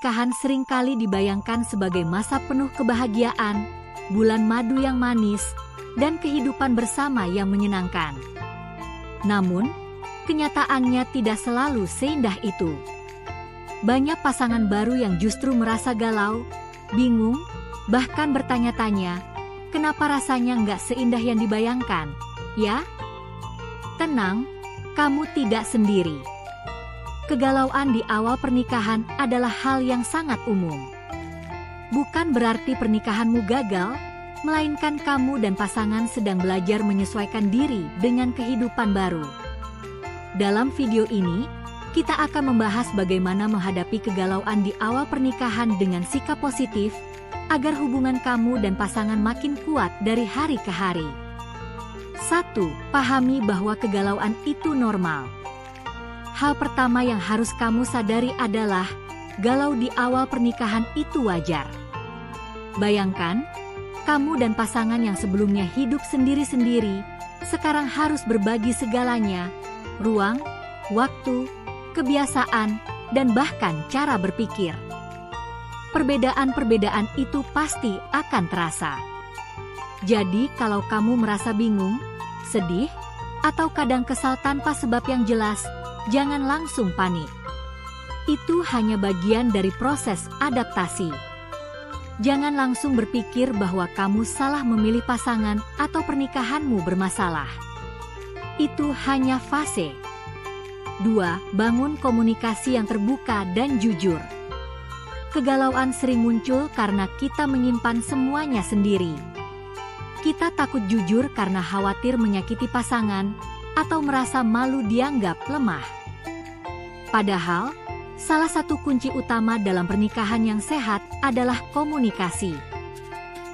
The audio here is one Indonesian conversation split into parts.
pernikahan seringkali dibayangkan sebagai masa penuh kebahagiaan, bulan madu yang manis, dan kehidupan bersama yang menyenangkan. Namun, kenyataannya tidak selalu seindah itu. Banyak pasangan baru yang justru merasa galau, bingung, bahkan bertanya-tanya, kenapa rasanya nggak seindah yang dibayangkan, ya? Tenang, kamu tidak sendiri. Kegalauan di awal pernikahan adalah hal yang sangat umum. Bukan berarti pernikahanmu gagal, melainkan kamu dan pasangan sedang belajar menyesuaikan diri dengan kehidupan baru. Dalam video ini, kita akan membahas bagaimana menghadapi kegalauan di awal pernikahan dengan sikap positif, agar hubungan kamu dan pasangan makin kuat dari hari ke hari. 1. Pahami bahwa kegalauan itu normal. Hal pertama yang harus kamu sadari adalah, galau di awal pernikahan itu wajar. Bayangkan, kamu dan pasangan yang sebelumnya hidup sendiri-sendiri, sekarang harus berbagi segalanya, ruang, waktu, kebiasaan, dan bahkan cara berpikir. Perbedaan-perbedaan itu pasti akan terasa. Jadi kalau kamu merasa bingung, sedih, atau kadang kesal tanpa sebab yang jelas, jangan langsung panik. Itu hanya bagian dari proses adaptasi. Jangan langsung berpikir bahwa kamu salah memilih pasangan atau pernikahanmu bermasalah. Itu hanya fase. 2. Bangun komunikasi yang terbuka dan jujur. Kegalauan sering muncul karena kita menyimpan semuanya sendiri. Kita takut jujur karena khawatir menyakiti pasangan atau merasa malu dianggap lemah. Padahal, salah satu kunci utama dalam pernikahan yang sehat adalah komunikasi.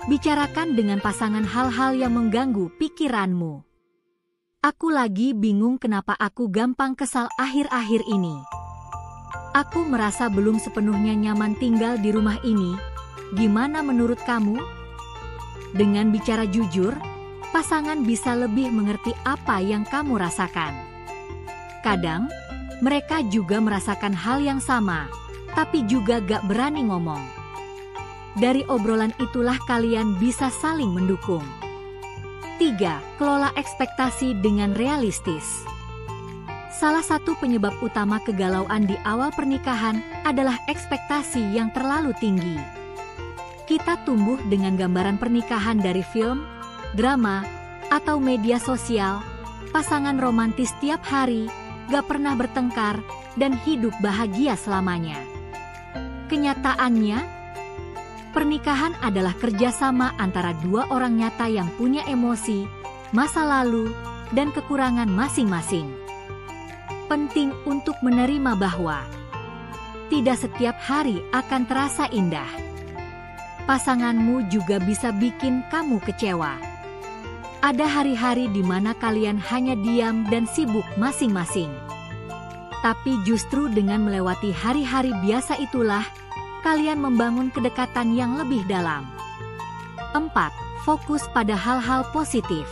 Bicarakan dengan pasangan hal-hal yang mengganggu pikiranmu. Aku lagi bingung kenapa aku gampang kesal akhir-akhir ini. Aku merasa belum sepenuhnya nyaman tinggal di rumah ini. Gimana menurut kamu? Dengan bicara jujur, pasangan bisa lebih mengerti apa yang kamu rasakan. Kadang, mereka juga merasakan hal yang sama, tapi juga gak berani ngomong. Dari obrolan itulah kalian bisa saling mendukung. 3. Kelola ekspektasi dengan realistis. Salah satu penyebab utama kegalauan di awal pernikahan adalah ekspektasi yang terlalu tinggi. Kita tumbuh dengan gambaran pernikahan dari film, drama, atau media sosial, pasangan romantis tiap hari, gak pernah bertengkar, dan hidup bahagia selamanya. Kenyataannya, pernikahan adalah kerjasama antara dua orang nyata yang punya emosi, masa lalu, dan kekurangan masing-masing. Penting untuk menerima bahwa tidak setiap hari akan terasa indah. Pasanganmu juga bisa bikin kamu kecewa. Ada hari-hari di mana kalian hanya diam dan sibuk masing-masing. Tapi justru dengan melewati hari-hari biasa itulah, kalian membangun kedekatan yang lebih dalam. 4. Fokus pada hal-hal positif.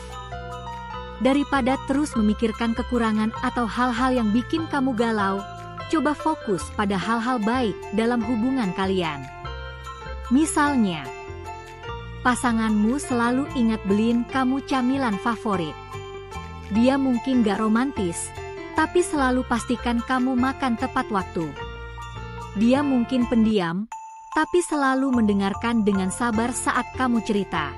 Daripada terus memikirkan kekurangan atau hal-hal yang bikin kamu galau, coba fokus pada hal-hal baik dalam hubungan kalian. Misalnya, pasanganmu selalu ingat beliin kamu camilan favorit. Dia mungkin gak romantis, tapi selalu pastikan kamu makan tepat waktu. Dia mungkin pendiam, tapi selalu mendengarkan dengan sabar saat kamu cerita.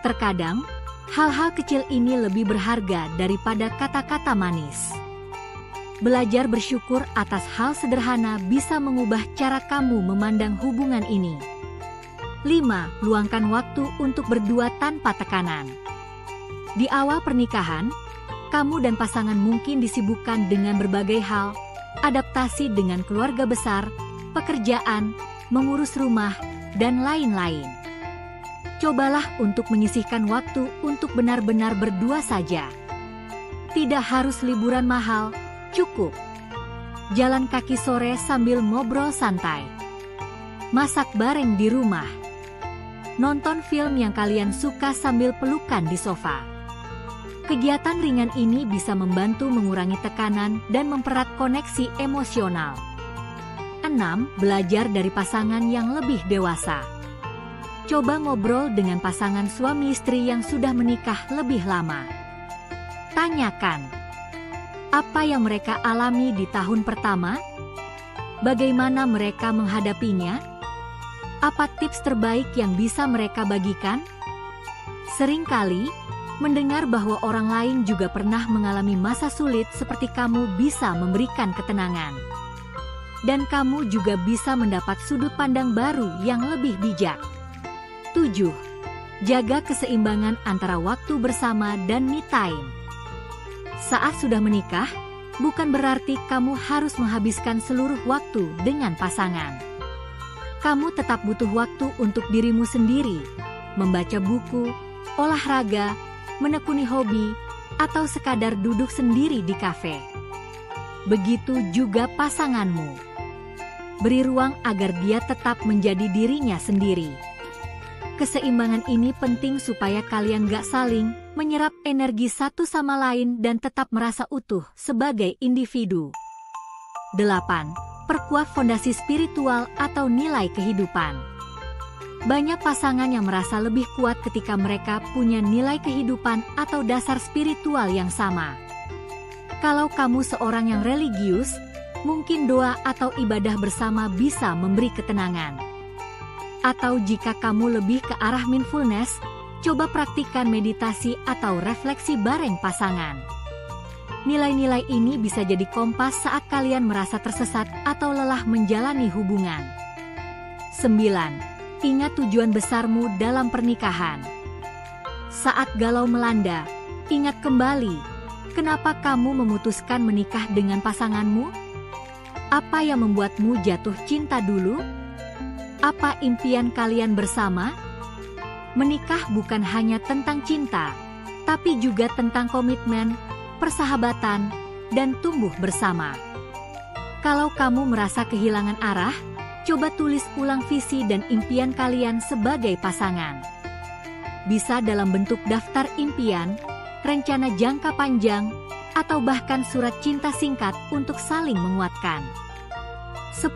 Terkadang, hal-hal kecil ini lebih berharga daripada kata-kata manis. Belajar bersyukur atas hal sederhana bisa mengubah cara kamu memandang hubungan ini. 5. Luangkan waktu untuk berdua tanpa tekanan. Di awal pernikahan, kamu dan pasangan mungkin disibukkan dengan berbagai hal, adaptasi dengan keluarga besar, pekerjaan, mengurus rumah, dan lain-lain. Cobalah untuk menyisihkan waktu untuk benar-benar berdua saja. Tidak harus liburan mahal, cukup jalan kaki sore sambil ngobrol santai, masak bareng di rumah, nonton film yang kalian suka sambil pelukan di sofa. Kegiatan ringan ini bisa membantu mengurangi tekanan dan mempererat koneksi emosional. 6. 6. Belajar dari pasangan yang lebih dewasa. Coba ngobrol dengan pasangan suami istri yang sudah menikah lebih lama. Tanyakan, apa yang mereka alami di tahun pertama? Bagaimana mereka menghadapinya? Apa tips terbaik yang bisa mereka bagikan? Seringkali, mendengar bahwa orang lain juga pernah mengalami masa sulit seperti kamu bisa memberikan ketenangan. Dan kamu juga bisa mendapat sudut pandang baru yang lebih bijak. 7. Jaga keseimbangan antara waktu bersama dan me time. Saat sudah menikah, bukan berarti kamu harus menghabiskan seluruh waktu dengan pasangan. Kamu tetap butuh waktu untuk dirimu sendiri, membaca buku, olahraga, menekuni hobi, atau sekadar duduk sendiri di kafe. Begitu juga pasanganmu. Beri ruang agar dia tetap menjadi dirinya sendiri. Keseimbangan ini penting supaya kalian gak saling menyerap energi satu sama lain dan tetap merasa utuh sebagai individu. 8. Perkuat fondasi spiritual atau nilai kehidupan. Banyak pasangan yang merasa lebih kuat ketika mereka punya nilai kehidupan atau dasar spiritual yang sama. Kalau kamu seorang yang religius, mungkin doa atau ibadah bersama bisa memberi ketenangan. Atau jika kamu lebih ke arah mindfulness, coba praktikkan meditasi atau refleksi bareng pasangan. Nilai-nilai ini bisa jadi kompas saat kalian merasa tersesat atau lelah menjalani hubungan. 9. Ingat tujuan besarmu dalam pernikahan. Saat galau melanda, ingat kembali, kenapa kamu memutuskan menikah dengan pasanganmu? Apa yang membuatmu jatuh cinta dulu? Apa impian kalian bersama? Menikah bukan hanya tentang cinta, tapi juga tentang komitmen, persahabatan, dan tumbuh bersama. Kalau kamu merasa kehilangan arah, coba tulis ulang visi dan impian kalian sebagai pasangan. Bisa dalam bentuk daftar impian, rencana jangka panjang, atau bahkan surat cinta singkat untuk saling menguatkan. 10.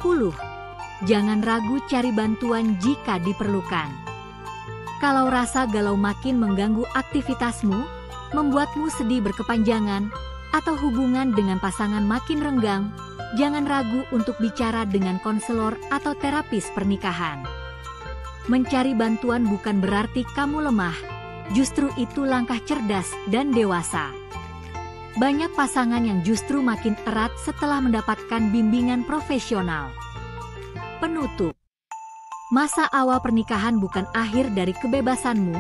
Jangan ragu cari bantuan jika diperlukan. Kalau rasa galau makin mengganggu aktivitasmu, membuatmu sedih berkepanjangan, atau hubungan dengan pasangan makin renggang, jangan ragu untuk bicara dengan konselor atau terapis pernikahan. Mencari bantuan bukan berarti kamu lemah, justru itu langkah cerdas dan dewasa. Banyak pasangan yang justru makin erat setelah mendapatkan bimbingan profesional. Penutup. Masa awal pernikahan bukan akhir dari kebebasanmu,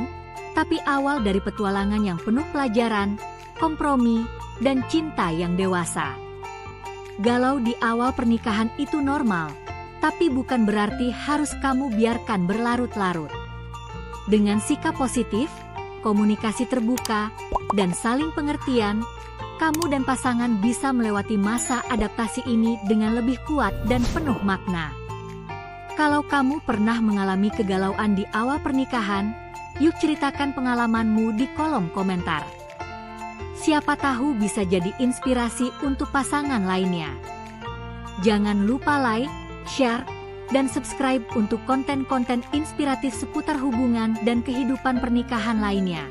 tapi awal dari petualangan yang penuh pelajaran, kompromi, dan cinta yang dewasa. Galau di awal pernikahan itu normal, tapi bukan berarti harus kamu biarkan berlarut-larut. Dengan sikap positif, komunikasi terbuka, dan saling pengertian, kamu dan pasangan bisa melewati masa adaptasi ini dengan lebih kuat dan penuh makna. Kalau kamu pernah mengalami kegalauan di awal pernikahan, yuk ceritakan pengalamanmu di kolom komentar. Siapa tahu bisa jadi inspirasi untuk pasangan lainnya. Jangan lupa like, share, dan subscribe untuk konten-konten inspiratif seputar hubungan dan kehidupan pernikahan lainnya.